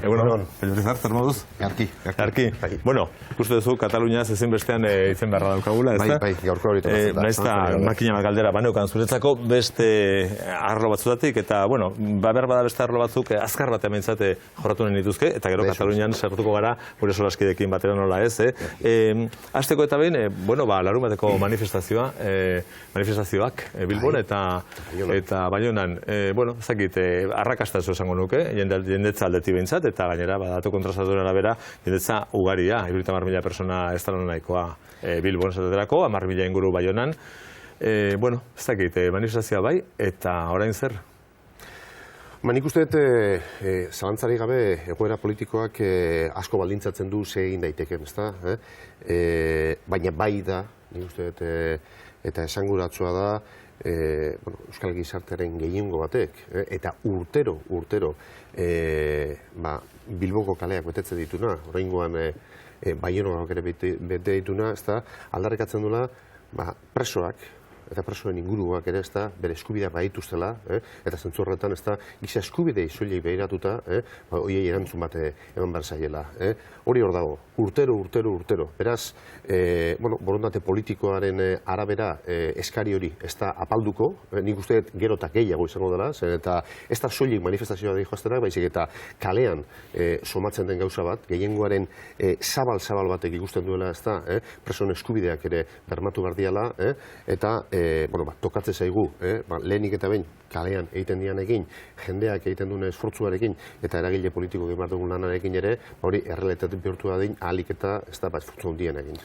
Egunon, Pelbrizar, zer moduz? Garki. Bueno, ikuste duzu, Kataluniaz ezin bestean izen beharra daukagula, ez da? Bai, gaurko hori tokatzen da. Naizta makina bat galdera baneukan zuretzako beste arlo batzutatik, eta, bueno, behar bada beste arlo batzuk azkar bat ementzate jorratu nahi dituzke, eta gero Katalunian sartuko gara, gure solaskidekin batera nola ez, Hasteko eta behin, larun bateko manifestazioak Bilbon eta Baionan, ezakit, arrakastatzu esango nuke, jendetza aldetik behintzat, eta gainera, datu kontrastatuaren arabera, jendetza ugaria, 50.000 persona ez da nahikoa Bilbon esaterako, 10.000 inguru Baionan. Ez dakit, manifestazioa bai, eta orain zer? Nik uste dut, zalantzari gabe, egoera politikoak asko baldintzatzen du ze egin daiteken, ezta? Baina bai da, nik uste dut, eta esanguratsua da, Euskal Gizartearen gehiengo batek, eta urtero, Bilboko kaleak betetzen dituna, oraingoan Baionak ere bete dituna, aldarrikatzen duela presoak, eta presoen inguruak ere bere eskubideak badituztela, eta zentzu horretan giza eskubidei soilik begiratuta, horiei erantzun bat eman behar zaiela. Hori hor dago, urtero. Beraz, borondate politikoaren arabera eskari hori ez da apalduko, nik uste gero eta gehiago izango dela, eta ez da soilik manifestazioa da joaztenak, baizik eta kalean somatzen den gauza bat, gehiengoaren zabal batek ikusten duela ez da, presoen eskubideak ere bermatu behar diala, eta tokatzen zaigu, lehenik eta behin kalean egiten dianekin, jendeak egiten duen esfortzuarekin, eta eragile politiko egin behar dugun lanarekin ere, hori errealitatea bihurtu da din, ahalik eta ez da esfortzu handien egin.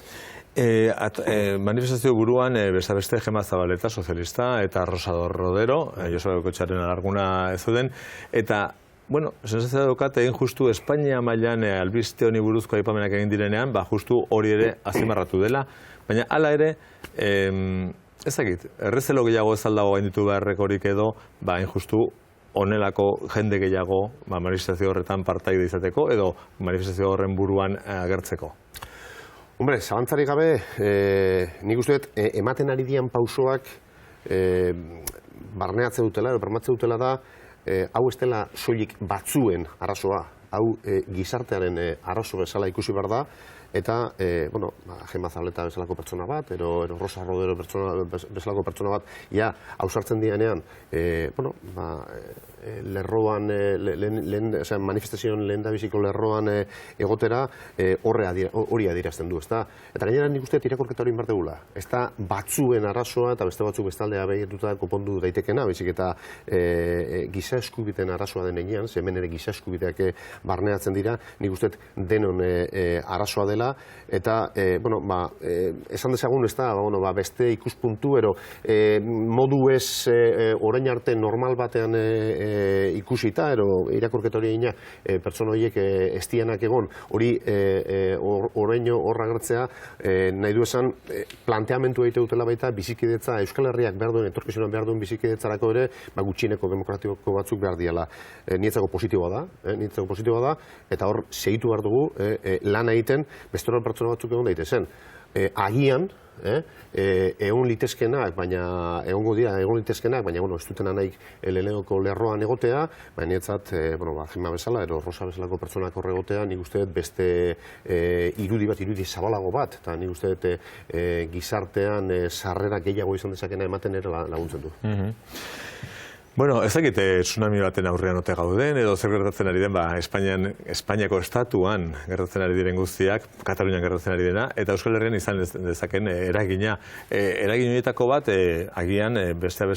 Manifestazio buruan, beste Gema Zabaleta, sozialista, eta Rosador Rodero, Joseba Bekotxaren alarguna ez zuden, eta sensazioa daukat egin justu Espainia mailan albiste honi buruzko aipamenak egin direnean, justu hori ere azimarratu dela, baina hala ere, ezagit, errezelo gehiago ez aldago gainditu beharrekorik edo, hain justu honelako jende gehiago manifestazio horretan partaide izateko edo manifestazio horren buruan agertzeko? Hombre, zalantzari gabe, nik uste dut, ematen ari dian pausoak barneatze dutela, edo bermatze dutela da, hau ez dela soilik batzuen arazoa, hau gizartearen arazo bezala ikusi behar da, eta, Gema Zabaleta bezalako pertsona bat, ero Rosa Rodero bezalako pertsona bat, hausartzen dianean, lerroan, manifestazioan lehendabiziko lerroan egotera, hori adierazten du, ezta? Eta gainera nik uste irakurketa hori behar dugula. Ez da batzuen arazoa eta beste batzuk bestaldea behirtuta konpondu daitekena, baizik eta giza eskubideen arazoa den enean, hemen ere giza eskubideak barneatzen dira, nik uste denon arazoa dela, eta, esan dezagun, ez da, beste ikuspuntu, ero modu ez orain arte normal batean ikusita, ero irakurketa hori egina pertsona horiek ez dianak egon, hori oraino horra gertzea, nahi du esan, planteamentu egite dutela baita bizikidetza, Euskal Herriak behar duen, etorkizunan behar duen bizikidetzarako ere, gutxieneko demokratiko batzuk behar diala. Nietzako positiboa da, eta hor segitu behar dugu, lan egiten, beste hori pertsona batzuk egon daitezen. Agian, egon litezkenak, baina ez dutena nahi lehenengoko lerroan egotea, baina nietzat, Gema bezala, ero Rosa bezalako pertsonak horre egotea, nik uste beste irudi zabalago bat, eta nik uste gizartean sarrera gehiago izan dezakena ematen ere laguntzen du. Ez dakit tsunami baten aurrean ote gauden, edo zer gertatzen ari den, Espainiako estatuan gertatzen ari diren guztiak, Katalunian gertatzen ari dena, eta Euskal Herrian izan dezaken eragina. Eragin horietako bat, agian, beste,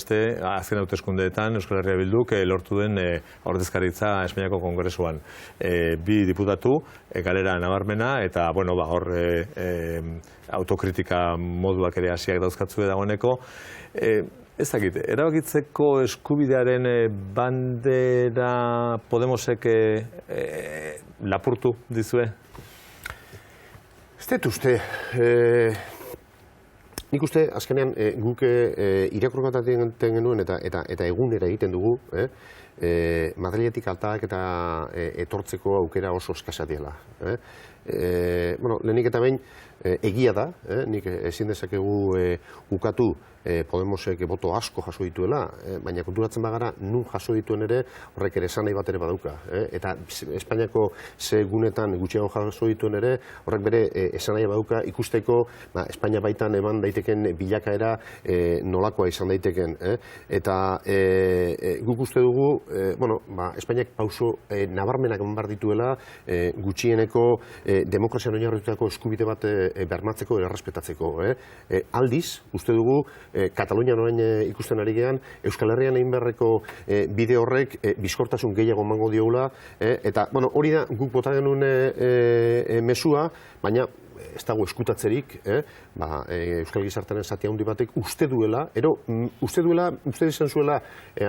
azken hauteskundeetan Euskal Herria Bilduk lortu den ordezkaritza Espainiako Kongresuan. 2 diputatu, galera nabarmena, eta, hor autokritika moduak ere hasiak dauzkatzue dagoeneko. Ez dakit, erabakitzeko eskubidearen bandera Podemosek lapurtu dizue? Ez dut uste. Nik uste, azkenean, guk irakurketatzen genuen eta egunera egiten dugu, Madriletik altak eta etortzeko aukera oso eskasa diela. Lehenik eta behin, egia da, nik ezin dezakegu ukatu Podemosek boto asko jaso dituela, baina konturatzen bagara nun jaso dituen ere horrek ere esan nahi bat ere badauka. Eta Espainiako ze gunetan gutxiago jaso dituen ere horrek bere esan nahi badauka ikusteko Espainia baitan eman daiteken bilakaera nolakoa izan daiteken. Eta guk uste dugu, Espainiak pauso nabarmenak eman behar dituela gutxieneko demokrazian oinarritutako eskubide bat bermatzeko eta errespetatzeko. Aldiz, uste dugu, Katalunian orain ikusten ari gean, Euskal Herrian egin beharreko bide horrek bizkortasun gehiago emango diogula, eta hori da guk bota genuen mezua, baina ez dago eskutatzerik, Euskal Gizartearen zati handi batek uste izan zuela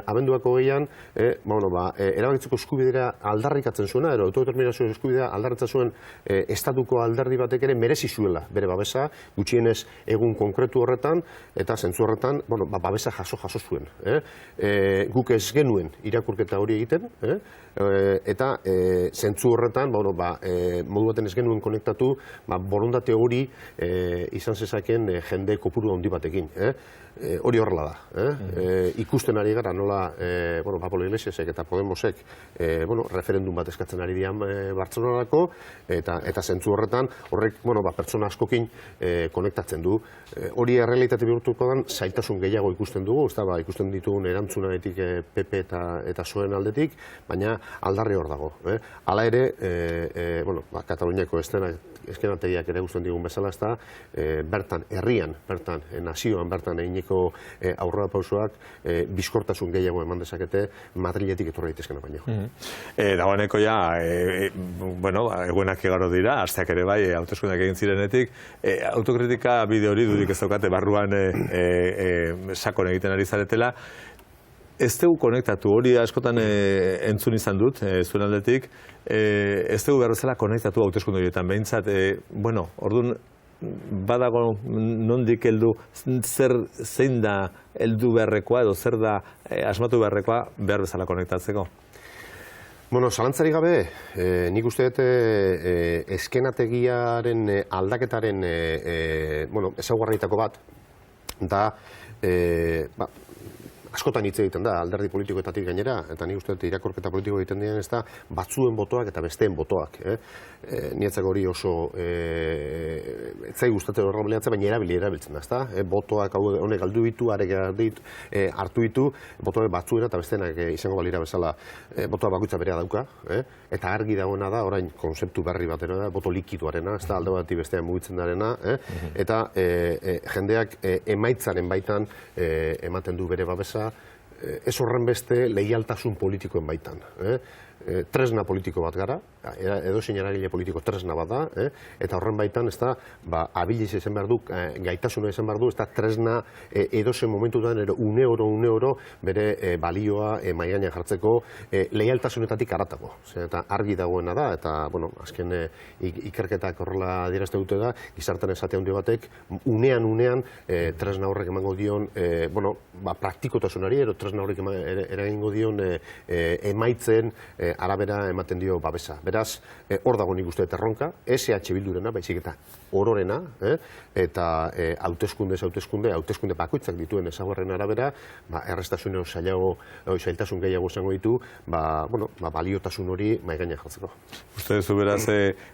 abenduako gehian, erabakitzeko eskubidera aldarrikatzen zuena, autodeterminazio eskubidera aldarritzen zuen estatuko alderdi batek ere merezi zuela bere babesa, gutxienez egun konkretu horretan, eta zentzu horretan babesa jaso zuen. Guk ez genuen irakurketa hori egiten, eta zentzu horretan, modu baten ez genuen konektatu, borondate hori izan zezaken jende kopuru handi batekin. Hori horrela da. Ikusten ari gara nola Pablo Iglesiasek eta Podemosek referendum bat eskatzen ari dian Bartzelonarako, eta zentzu horretan horrek pertsona askokin konektatzen du. Hori errealitate bihurtuko den zailtasun gehiago ikusten dugu, ikusten ditugun erantzunaretik PP eta PSOEren aldetik, baina aldarri hor dago. Hala ere, Kataluniako eskenategiak ere guztien digun bezala, bertan, herrian, bertan, nazioan, bertan egineko aurrera pausoak bizkortasun gehiago eman dezakete Madriletik etorri daitezkena baino. Dagoeneko ja, egunak igaro dira, asteak ere bai, hauteskundeak egin zirenetik, autokritika bide hori dudik ez daukate barruan sakon egiten ari zaretela. Ez dugu konektatu, hori askotan entzun izan dut, zuen aldetik, ez dugu behar bezala konektatu hauteskunde horietan, behintzat, orduan, badago nondik heldu zein da heldu beharrekoa edo zer da asmatu beharrekoa behar bezala konektatzeko? Zalantzari gabe, nik uste dut eskenategiaren aldaketaren ezaugarrietako bat, da askotan hitz egiten da, alderdi politikoetatik gainera, eta nik uste dut irakorketa politiko egiten diren ez da, batzuen botoak eta besteen botoak. Nietzako hori oso etzai gustatzen horra baliatzen, baina erabiltzen da. Botoak honek galdu ditu, hartu ditu, botoak batzuena eta besteenak izango balira bezala botoa bakoitza berea dauka, eta argi dagoena da, orain konzeptu berri batena da, boto likiduarena, ez da alde batetik bestean mugitzen darena, eta jendeak emaitzaren baitan ematen du bere babesa, ez horren beste leialtasun politikoen baitan. Tresna politiko bat gara, edozein eragile politiko tresna bat da, eta horren baitan ez da, abiliz izan behar du, gaitasuna izan behar du, ez da tresna edozein momentutan une oro bere balioa maigainan jartzeko leialtasunetatik haratago. Eta argi dagoena da, eta azken ikerketak horrela adierazte dute da, gizartean esate handi batek, unean tresna horrek emango dion praktikotasunari, edo tresna horrek eragingo dion emaitzen arabera ematen dio babesa. Beraz, hor dago nik uste erronka, SH Bildurena, baizik eta ororena, eta hauteskunde bakoitzak dituen ezaugarrien arabera, errestasun zailtasun gehiago izango ditu, baliotasun hori maigainan jartzeko. Uste duzu beraz,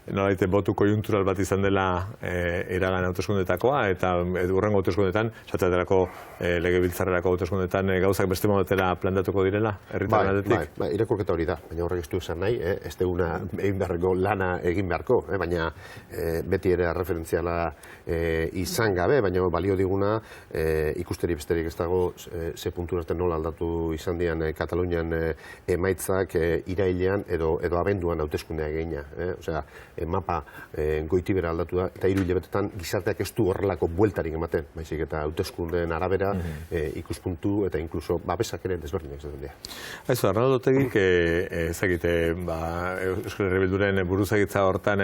nolabait botu koiuntural bat izan dela iragan hauteskundetakoa, eta hurrengo hauteskundetan, esaterako legebiltzarrerako hauteskundetan gauzak beste modetera plantatuko direla, herritarren aldetik? Bai, irakurketa hori da, baina horrek ez du esan nahi, ez duguna egin beharreko lana egin beharko, baina beti ere referentziala izan gabe, baina balio diguna ikusteri besterik ez dago ze punturarte nola aldatu izan dian Katalunian emaitzak irailean edo abenduan hauteskundeak egina. Osea, mapa goitibera aldatu da, eta 3 hilabetetan gizarteak ez du horrelako bueltarik ematen, baizik eta hauteskundeen arabera ikuspuntu eta inkluso babesak ere desberdinak izaten dira. Arnaldo Otegik ezagite, Euskal Euskal Herria Bilduren buruzagitza hortan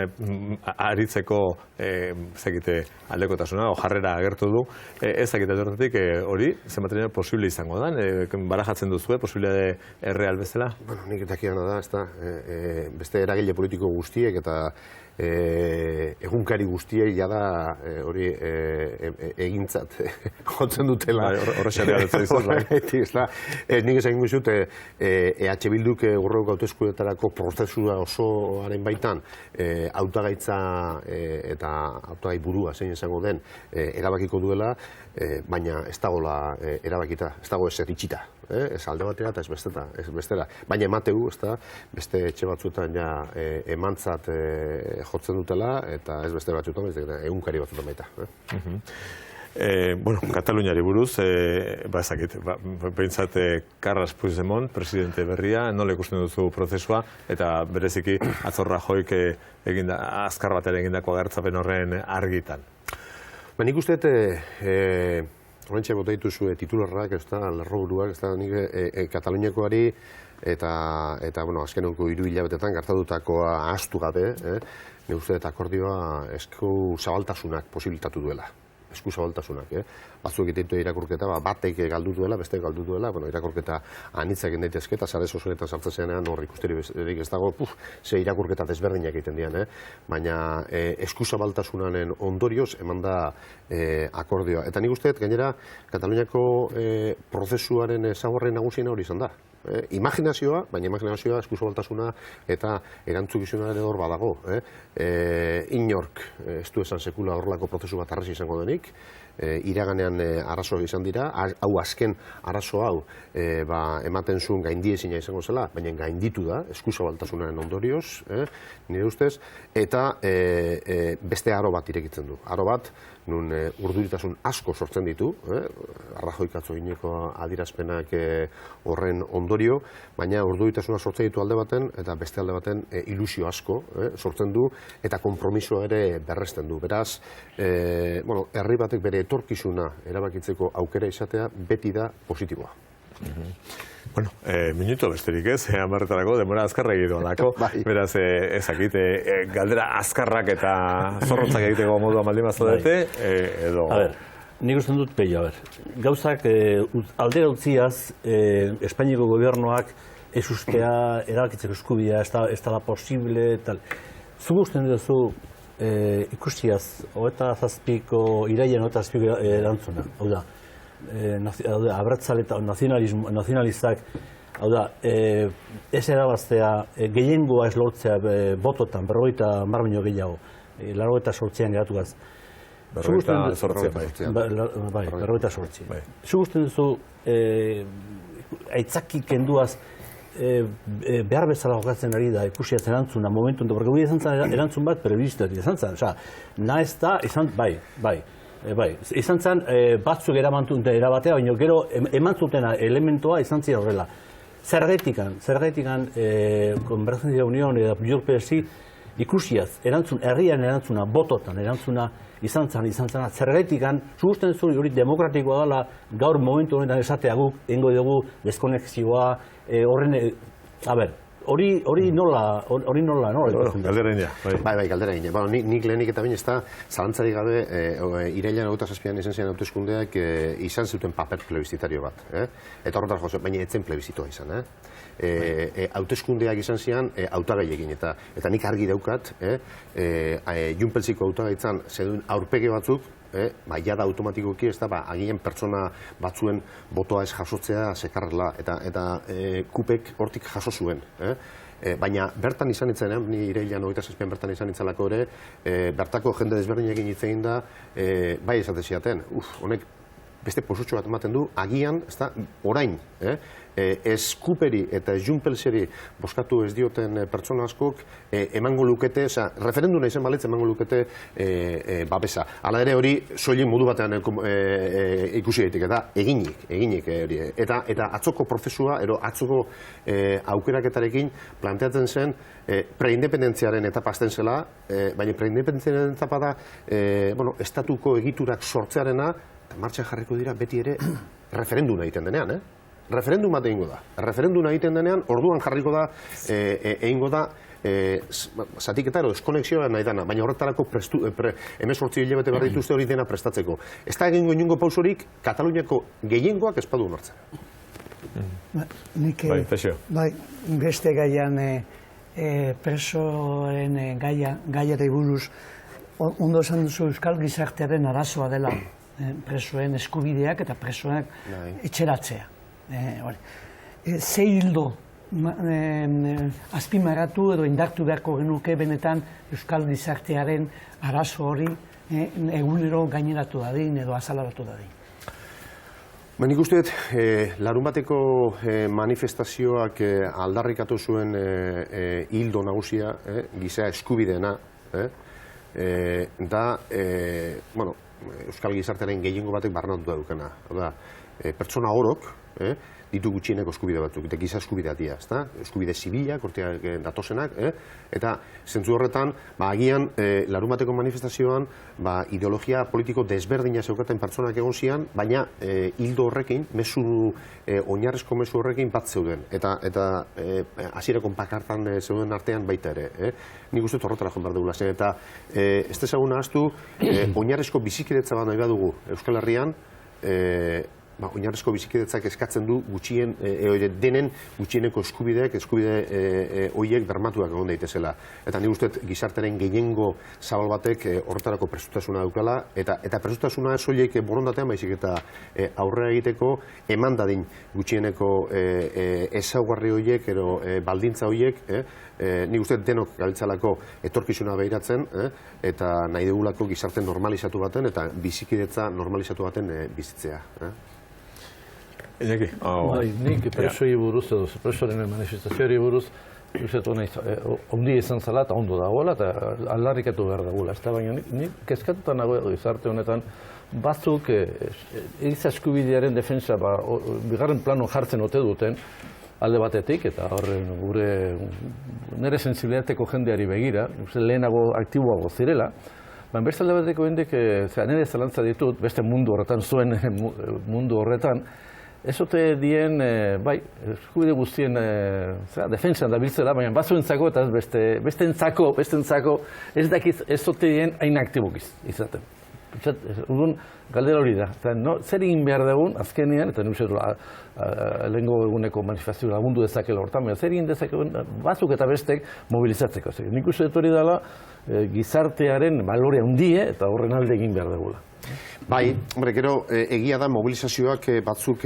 aritzeko zekite aldekotasuna, jarrera agertu du. Ez zakite horretik hori, zenbatean posible izango da, barajatzen duzue, posible erreal bezala? Bueno, nik dakiana da, ez da, beste eragile politiko guztiek eta egunkari guztiei jada hori egintzat jotzen dutela. Horrexare galetzen izan, nik esan guzut, EH Bilduk urreko hauteskundeetarako prozesua osoaren baitan hautagaitza eta hautagai burua zein izango den erabakiko duela, baina ez dagoela erabakita, ez dago ezer itxita. Ez alde batera eta ez bestera. Baina emateu, beste etxe batzuetan ja emantzat jotzen dutela, eta ez beste batzuetan, egunkari batzuetan baita. Bueno, Kataluniari buruz, ezakit, behintzat Carles Puigdemont, presidente berria, nola ikusten duzu prozesua, eta bereziki Atzorra joik azkar batera egindako agertzapen horren argitan. Nik uste, horrentxe bota dituzue titularrak, lerroburuak, nik Kataluniakoari eta azkeneko 3 hilabetetan gertatutakoa ahaztu gabe, nik uste akordioa esku zabaltasunak posibilitatu duela. Esku zabaltasunak. Batzuek egiten dute irakurketa, batek galdu duela, beste galdu duela, irakurketa anitzak egin daitezke, eta sare sozialetan sartzen zenean hor ikusterik ez dago, ze irakurketa desberdinak egiten dian, baina esku zabaltasunaren ondorioz eman da akordioa. Eta nik uste, gainera, Kataluniako prozesuaren ezaugarri nagusiena hori izan da. Imaginazioa, baina imaginazioa eskuzabaltasuna eta erantzukizunaren hor badago. Inork ez du esan sekula horrelako prozesu bat arrasi izango denik, iraganean arazo izan dira, hau azken arazo hau ematen zuen gaindiezina izango zela, baina gainditu da eskuzabaltasunaren ondorioz, nire ustez, eta beste aro bat irekitzen du. Aro bat, nun urduritasun asko sortzen ditu, Rajoyk atzo eginiko adierazpenak horren ondorio, baina urduritasuna sortzen ditu alde baten, eta beste alde baten ilusio asko sortzen du, eta konpromisoa ere berresten du. Beraz, herri batek bere etorkizuna erabakitzeko aukera izatea beti da positiboa. Bueno, minuto besterik ez, hamarretarako, demora azkarra egiten lako. Beraz, ezakit, galdera azkarrak eta zorrotzak egiteko modua maldin bazodete, edo... A ber, nik usten dut peio, gauzak aldera utziaz, Espainiako gobernuak ez ustea erabakitzeko eskubidea, ez dela posible, tal. Zuk usten duzu ikustiaz, irailean 27ko erantzuna, hau da, abertzale eta nazionalistak, hau da, ez erabaztea, gehiengoa ez lortzea bototan, 50 baino gehiago, 98an geratu gaz. 48. Bai, 48. Zuk usten duzu, aitzaki kenduaz, behar bezala jokatzen ari da ikusiaz erantzuna momentu ento, porque gure izan zen erantzun bat prebizitatik izan zen, nahez da, izan zen batzuk eramantuten erabatea, baina gero emantzutena elementoa izan zira horrela. Zergetikan Konvergentzia Unión eta Pujol PSI ikusiaz, herrian erantzuna, bototan erantzuna izan zen, zergetikan, zugusten zuen hori demokratikoa dela gaur momentu honetan esatea guk, engo dugu deskonexioa, horren, hori nola? Galdera ina. Bai, galdera ina. Nik lehenik eta baina ez da, zalantzarik gabe, irailean 27an izan ziren hauteskundeak izan zuten paper plebizitario bat. Eta horretar jozu, baina etzen plebizitoa izan. Hauteskundeak izan ziren hautagaiekin. Eta nik argi daukat, Junpelsiko hautagaitzan zeduen aurpegi batzuk, jada automatikoki ez da, agian pertsona batzuen botoa ez jasotzea sekarrela, eta kupek hortik jaso zuen. Baina bertan izan itzanean, ni irailean 27an bertan izan itzalako ere, bertako jende desberdinekin hitz egin da, bai esate ziaten, honek beste posutxo bat ematen du, agian, ez da, orain, ez Kuperi eta ez Junpelseri boskatu ez dioten pertsona askok emango lukete, referenduna izan balitz emango lukete babesa. Hala ere hori soilik modu batean ikusi gaitik, eta eginik hori. Eta atzoko prozesua, atzoko aukeraketarekin planteatzen zen preindependentziaren etapa azten zela, baina preindependentziaren etapa da estatuko egiturak sortzearena, martxan jarriko dira beti ere referenduna egiten denean, referendum bat egingo da. Referenduma egiten denean, orduan jarriko da, egingo da zatiketa edo eskonexioa nahi dana, baina horretarako 18 hilabete behar dituzte hori dena prestatzeko. Ez da egingo inungo pausorik Kataluniako gehiengoak ez badu onartzen. Nik, beste gaian presoen gaiari buruz, ondo esan duzu Euskal Gizartearen arazoa dela presoen eskubideak eta presoak etxeratzea. Ze hildo azpimarratu edo indartu beharko genuke benetan Euskal Gizartearen arazo hori egunero gaineratu dadin edo azalaratu dadin. Nik uste dut, larunbateko manifestazioak aldarrikatu zuen hildo nagusia, giza eskubideena, da, Euskal Gizartearen gehiengo batek barnatu daukena. Pertsona orok ditu gutxieneko eskubide batzuk, eta giza eskubidea dira, eskubide zibilak, hortiak datozenak, eta zentzu horretan, agian, larunbateko manifestazioan, ideologia politiko desberdina zeukaten pertsonak egon zian, baina hildo horrekin, oinarrezko mezu horrekin bat zeuden, eta hasierako pakartan zeuden artean baita ere. Nik uste horretara joan behar dugula, eta ez dezaguna ahaztu, oinarrezko bizikidetza bat nahi badugu Euskal Herrian, oinarrezko bizikidetzak eskatzen du denen gutxieneko eskubideak, eskubide horiek bermatuak egon daitezela. Eta nik uste gizartearen gehiengo zabal batek horretarako prestutasuna daukala, eta prestutasuna ez horiek borondatean baizik eta aurrera egiteko eman dadin gutxieneko ezaugarri horiek, edo baldintza horiek, nik uste denok gabiltzalako etorkizuna behiratzen, eta nahi dugulako gizarte normalizatu baten, eta bizikidetza normalizatu baten bizitzea. Nik presoi buruz edo presoren manifestazioari buruz ondi izan zela eta ondo dagoela eta aldarrikatu behar dagoela. Baina nik kezkatuta nago gizarte honetan batzuk giza eskubidearen defensa bigarren plano jartzen ote duten alde batetik eta horren nire sensibilitateko jendeari begira, lehenago aktiboago zirela, baina beste alde bateko hendik nire zelantza ditut, beste mundu horretan, zuen mundu horretan, ez ote dien, eskubide guztien defensan dabiltzela, baina batzuentzako eta bestentzako ez dakiz ez ote dien hain aktibok izaten. Urduan, galdera hori da. Zer egin behar dugun, azkenean, eta nire lehenko eguneko manifestazio lagundu dezakela hortan, zer egin dezakegun batzuk eta bestek mobilizatzeko. Nik uste dut hori dela gizartearen balorea handie eta horren alde egin behar dugula. Bai, gero egia da mobilizazioak batzuk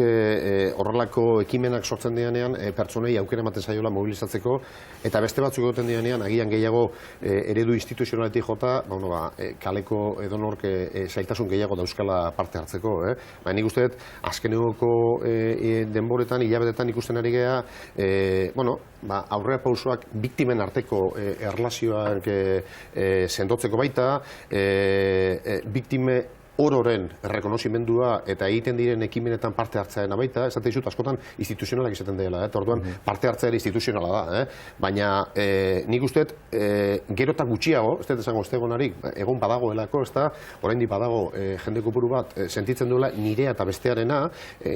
horrelako ekimenak sortzen dianean pertsonei aukera ematen zaiola mobilizatzeko, eta beste batzuk egoten dianean agian gehiago eredu instituzionaletik jota, kaleko edonork zailtasun gehiago dauzkala parte hartzeko. Nik uste dut, azkenegoko denboretan, hilabetetan ikusten ari geha, aurrera pausoak biktimen arteko erlazioak sendotzeko baita, biktime ororen errekonozimendua eta egiten diren ekimenetan parte hartzaena baita, esate dizut askotan instituzionalak izaten dela, orduan parte hartzaera instituzionala da, baina nik uste gero eta gutxiago, ez dut esango estegonarik, egon badagoelako, ez da, oraindik badago jende kopuru bat sentitzen duela nirea eta bestearena,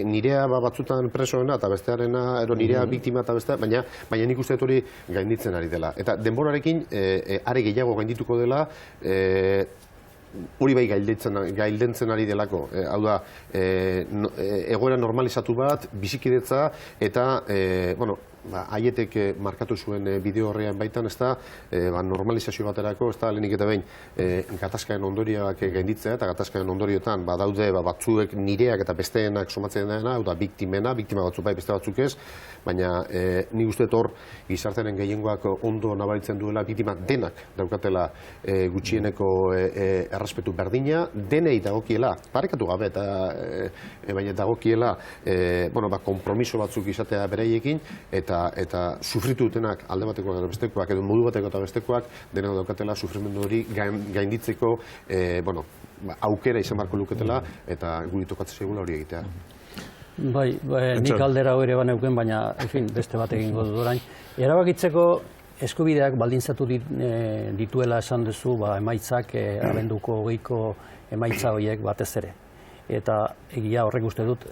nirea batzutan presoena eta bestearena, nirea biktima eta bestearena, baina nik uste hori gainditzen ari dela. Eta denborarekin are gehiago gaindituko dela, hori bai gaildentzen ari delako. Hau da, egoera normalizatu bat, bizikidetza, eta, haietek markatu zuen bideo horrean baitan, ez da, normalizazio baterako, ez da, lehenik eta behin, gatazkaen ondorioak gainditzea, eta gatazkaen ondorioetan, daude batzuek nireak eta besteenak somatzen dena, hau da, biktima batzuk bai, beste batzuk ez, baina nik uste hor gizartearen gehiengoak ondo nabaritzen duela, biktima denak daukatela gutxieneko errespetu berdina, denei dagokiela, parekatu gabe, baina dagokiela, kompromiso batzuk izatea bereiekin, eta sufritu dutenak alde batekoak eta bestekoak, edo modu bateko eta bestekoak, denak daukatela sufrimendu hori gainditzeko aukera izan barko luketela, eta guri tokatzen segula hori egitea. Bai, nik aldera hori baneuken, baina, beste bat egingo dut orain. Erabakitzeko eskubideak baldintzatu dituela esan duzu, emaitzak, abenduko 20ko emaitza horiek batez ere. Eta egia horrek uste dut,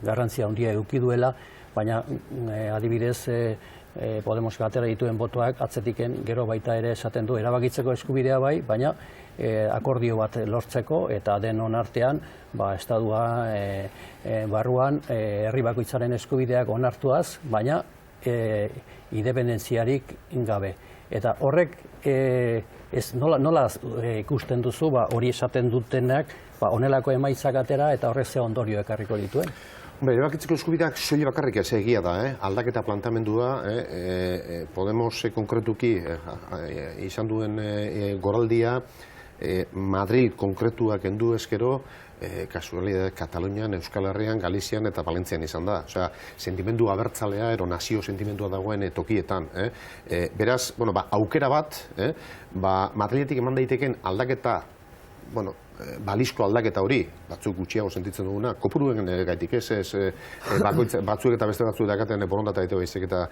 garrantzia handia eduki duela, baina adibidez Podemos atera dituen botoak atzetiken gero baita ere esaten du erabakitzeko eskubidea bai, baina akordio bat lortzeko eta denon artean estadua barruan herri bakoitzaren eskubideak onartuaz, baina independentziarik gabe. Eta horrek nola ikusten duzu hori esaten dutenak honelako emaitzak atera eta horrek ze ondorio ekarriko dituen? Erabakitzeko eskubideak soil bakarrik ez egia da, aldaketa planteamendua, Podemos konkretuki izan duen goraldia, Madrid konkretuak endu eskero, kasualidade Katalunian, Euskal Herrian, Galizian eta Valentzian izan da. Osea, sentimendu abertzalea, nazio sentimendua dagoen tokietan. Beraz, aukera bat, Madriletik eman daiteken aldaketa, balizko aldaketa hori, batzuk gutxiago sentitzen duguna, kopuruen gaitik ez, batzuk eta beste batzuk dakaten borondatea daite baizik, eta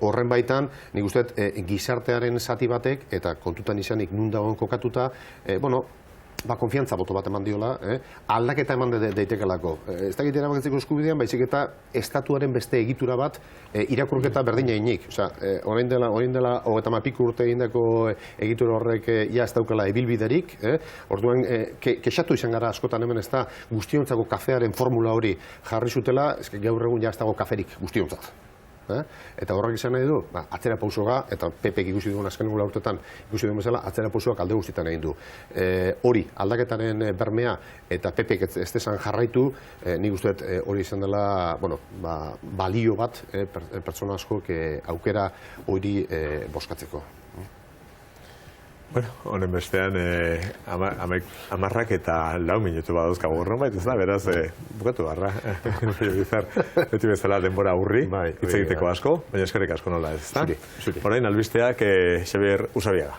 horren baitan, nik uste gizartearen zati batek, eta kontutan izanik nun dagoen kokatuta, konfiantza boto bat eman diola, aldaketa eman daitekelako. Ez dakit erabakitzeko eskubidean, baizik eta estatuaren beste egitura bat irakurketa berdina inik. Orain dela 30 urte egindako egitura horrek ja ez daukala ebilbiderik, orduan kexatu izan gara askotan hemen ez da guztiontzako kafearen formula hori jarri zutela, gaur egun ja ez dago kaferik guztiontzat. Eta horrek izan nahi du, atzera pausoa, eta PPek ikusi dugun azken gula urtetan, ikusi duen bezala, atzera pausoak alde guztietan egin du. Hori, aldaketaren bermea, eta PPek ez desan jarraitu, nik uste hori izan dela, balio bat, pertsona askok aukera hori boskatzeko. Bueno, honen bestean, 10 eta 4 minutu badauzkagu gorron bait, ez da, beraz, bukatu barra. Beti bezala denbora aurri, hitz egiteko asko, baina eskerrik asko nola ez, da? Orain albisteak Xabier Usabiaga.